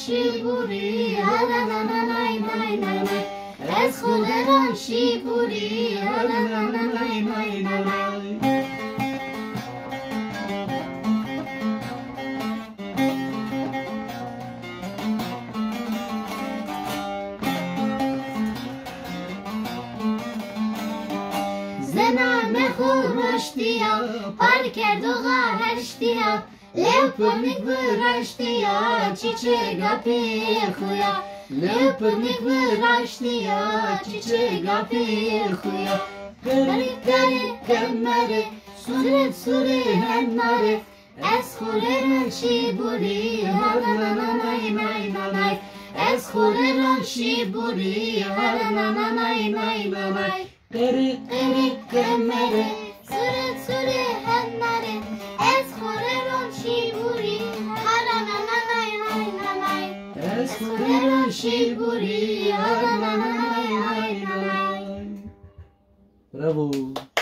شیبوری هلا نا نا نای نای نای نای از خودران شیبوری هلا نا نا نای نای نای زنان خورشتیا پار کرد و غهشتیا Leopolnik wyraźnia, ciczega pierchuja. Leopolnik wyraźnia, ciczega pierchuja. Gary, gary, kamary, suret, sure, hennary. Ez choleran shiburi, hara na na nai nai nai. Ez choleran shiburi, hara na na nai nai nai. Gary, gary, kamary, suret, sure, hennary. Ez choleran shiburi, hara na na nai nai nai. Ez choleran shiburi, hara na na nai nai nai. Bravo!